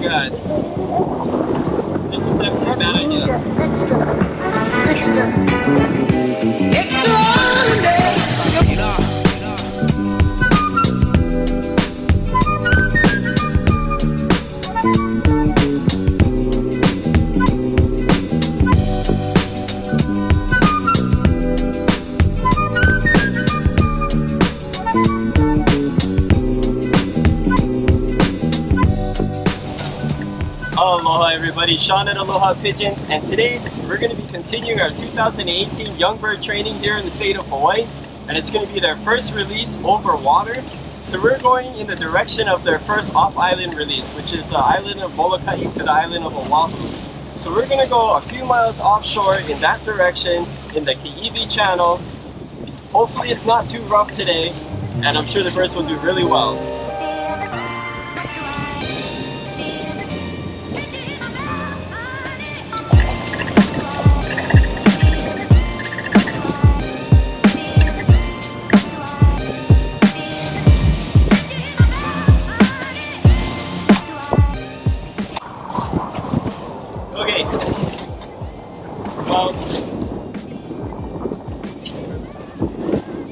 god. This was definitely a bad idea. Aloha everybody, Sean at Aloha Pigeons, and today we're going to be continuing our 2018 Young Bird training here in the state of Hawaii, and it's going to be their first release over water. So we're going in the direction of their first off-island release, which is the island of Molokai to the island of Oahu. So we're going to go a few miles offshore in that direction in the Ki'iwi channel. Hopefully it's not too rough today, and I'm sure the birds will do really well. Well,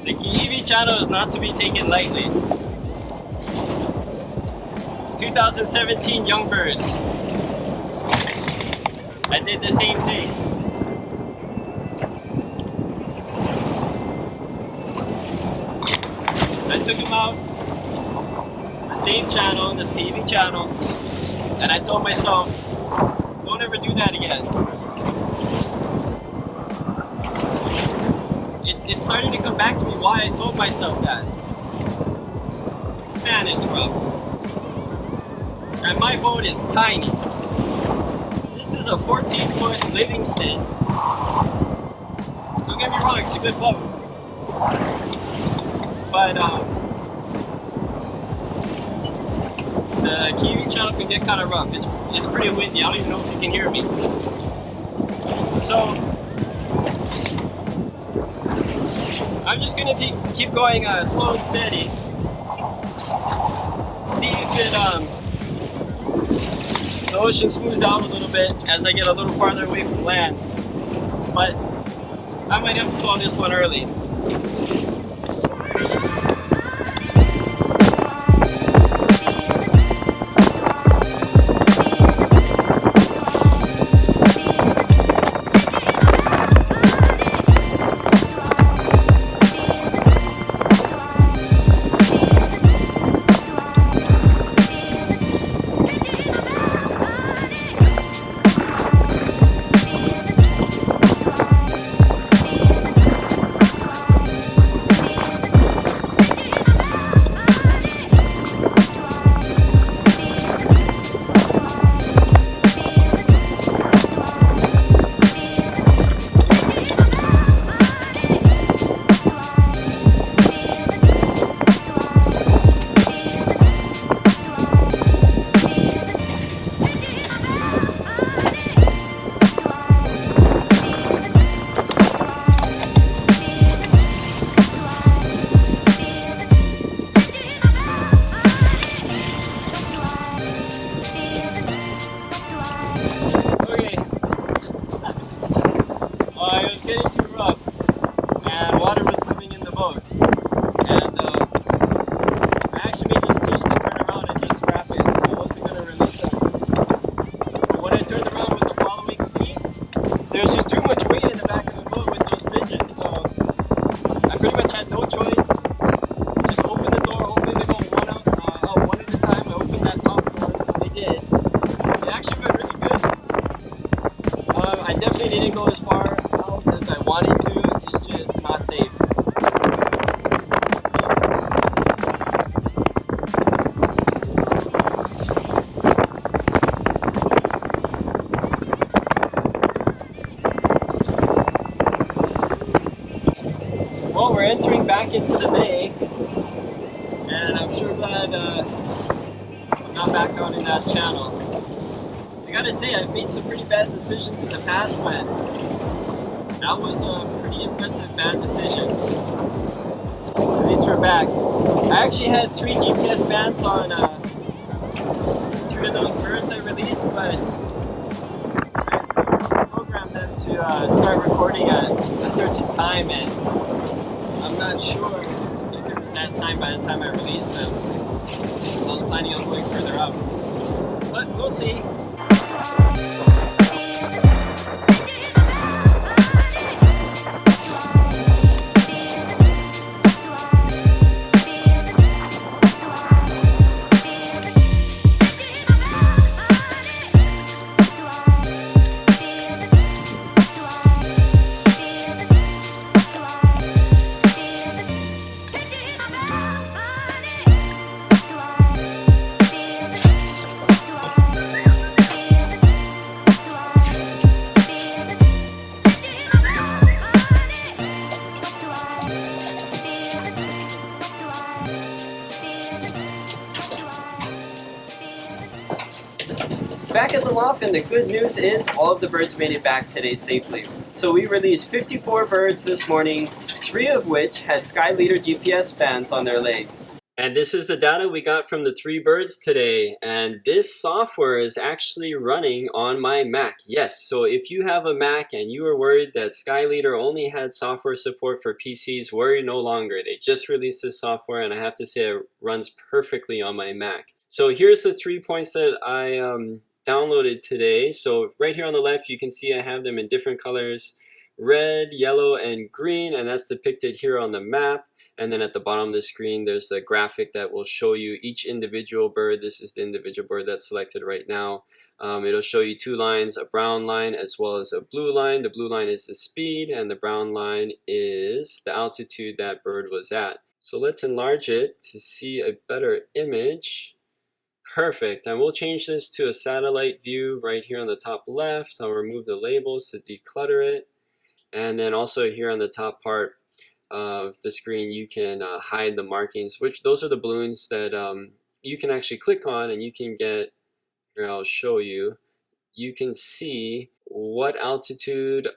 the Ki'iwi channel is not to be taken lightly. 2017 Young Birds. I did the same thing. I took him out, the same channel, this Ki'iwi channel, and I told myself, don't ever do that again. It's starting to come back to me why I told myself that. Man, it's rough. And my boat is tiny. This is a 14-foot Livingston. Don't get me wrong, it's a good boat. But the Ki'iwi channel can get kind of rough. It's pretty windy. I don't even know if you can hear me. So I'm just gonna keep going slow and steady. See if the ocean smooths out a little bit as I get a little farther away from land. But I might have to go on this one early. Didn't go as far out as I wanted to. It's just not safe. Well, we're entering back into the May, and I'm sure glad I'm not back out in that channel. I gotta say, I've made some pretty bad decisions in the past, but that was a pretty impressive bad decision. At least we're back. I actually had 3 GPS bands on 3 of those birds I but I programmed them to start recording at a certain time, and I'm not sure if it was that time by the time I released them. So I was planning on going further up, but we'll see. Back at the loft, and the good news is all of the birds made it back today safely. So we released 54 birds this morning, 3 of which had Skyleader GPS bands on their legs. And this is the data we got from the 3 birds today, and this software is actually running on my Mac. Yes, so if you have a Mac and you were worried that Skyleader only had software support for PCs, worry no longer. They just released this software, and I have to say it runs perfectly on my Mac. So here's the 3 points that I downloaded today. So right here on the left, you can see I have them in different colors: red, yellow, and green, and that's depicted here on the map. And then at the bottom of the screen, there's a graphic that will show you each individual bird. This is the individual bird that's selected right now. It'll show you 2 lines, a brown line as well as a blue line. The blue line is the speed, and the brown line is the altitude that bird was at. So let's enlarge it to see a better image. Perfect, and we'll change this to a satellite view right here on the top left. I'll remove the labels to declutter it. And then also here on the top part of the screen, you can hide the markings, which those are the balloons that you can actually click on, and you can get, here I'll show you, you can see what altitude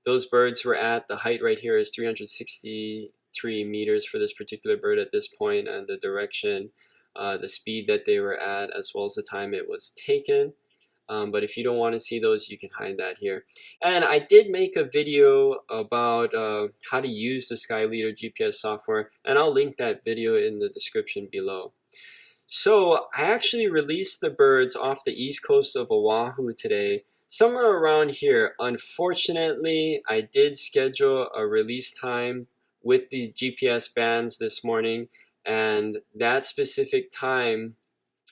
those birds were at. The height right here is 363 meters for this particular bird at this point, and the direction, the speed that they were at, as well as the time it was taken. But if you don't want to see those, you can hide that here. And I did make a video about how to use the Skyleader GPS software, and I'll link that video in the description below. So I actually released the birds off the east coast of Oahu today, somewhere around here. Unfortunately, I did schedule a release time with the GPS bands this morning, and that specific time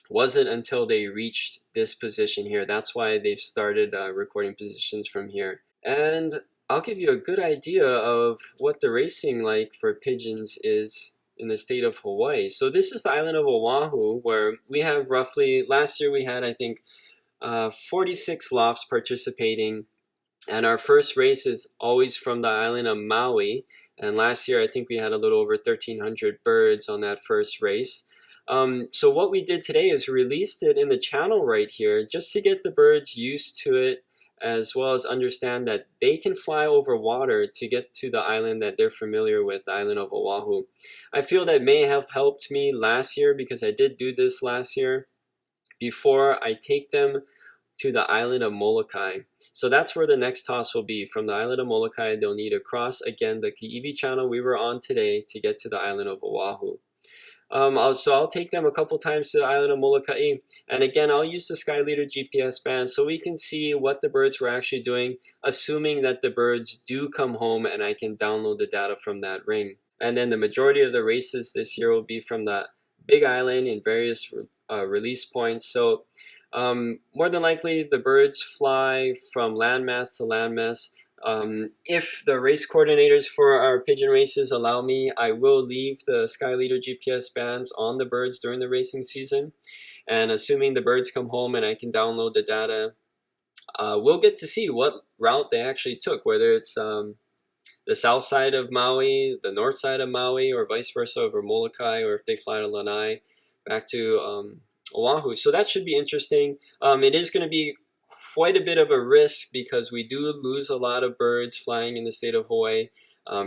wasn't until they reached this position here. That's why they've started recording positions from here. And I'll give you a good idea of what the racing like for pigeons is in the state of Hawaii. So this is the island of Oahu, where we have roughly, last year we had, I think, 46 lofts participating. And our first race is always from the island of Maui. And last year, I think we had a little over 1,300 birds on that first race. So what we did today is released it in the channel right here, just to get the birds used to it, as well as understand that they can fly over water to get to the island that they're familiar with, the island of Oahu. I feel that may have helped me last year, because I did do this last year before I take them to the island of Molokai. So that's where the next toss will be. From the island of Molokai, they'll need to cross again the Ki'iwi channel we were on today to get to the island of Oahu. So I'll take them a couple times to the island of Molokai, and again I'll use the Skyleader GPS band so we can see what the birds were actually doing, assuming that the birds do come home and I can download the data from that ring. And then the majority of the races this year will be from the Big Island in various release points. So more than likely the birds fly from landmass to landmass. If the race coordinators for our pigeon races allow me, I will leave the Skyleader GPS bands on the birds during the racing season. And assuming the birds come home and I can download the data, we'll get to see what route they actually took, whether it's the south side of Maui, the north side of Maui, or vice versa over Molokai, or if they fly to Lanai back to Oahu. So that should be interesting. It is going to be quite a bit of a risk because we do lose a lot of birds flying in the state of Hawaii.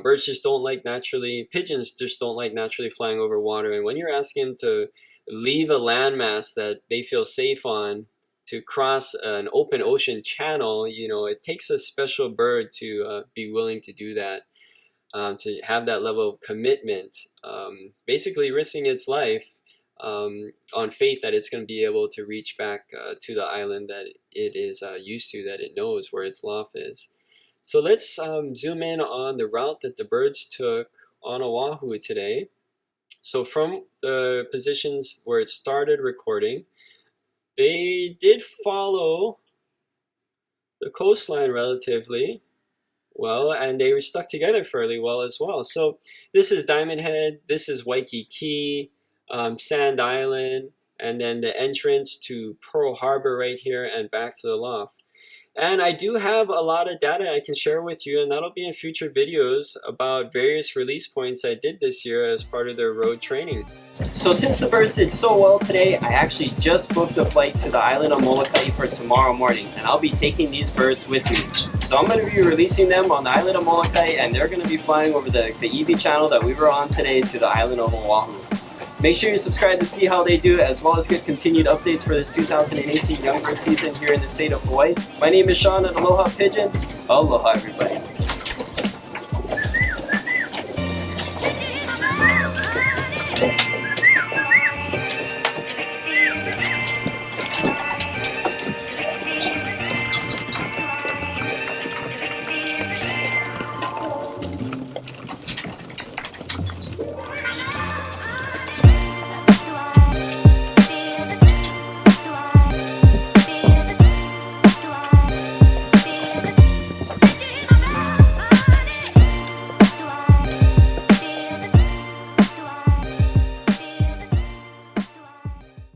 Birds just don't like pigeons just don't like naturally flying over water. And when you're asking them to leave a landmass that they feel safe on to cross an open ocean channel, you know, it takes a special bird to be willing to do that, to have that level of commitment, basically risking its life on faith that it's going to be able to reach back to the island that it is used to, that it knows where its loft is. So let's zoom in on the route that the birds took on Oahu today. So from the positions where it started recording, they did follow the coastline relatively well, and they were stuck together fairly well as well. So this is Diamond Head, this is Waikiki, Sand Island, and then the entrance to Pearl Harbor right here and back to the loft. And I do have a lot of data I can share with you, and that'll be in future videos about various release points I did this year as part of their road training. So since the birds did so well today, I actually just booked a flight to the island of Molokai for tomorrow morning, and I'll be taking these birds with me. So I'm going to be releasing them on the island of Molokai, and they're going to be flying over the EV channel that we were on today to the island of Oahu. Make sure you subscribe to see how they do, as well as get continued updates for this 2018 Young Bird season here in the state of Hawaii. My name is Sean at Aloha Pigeons. Aloha, everybody.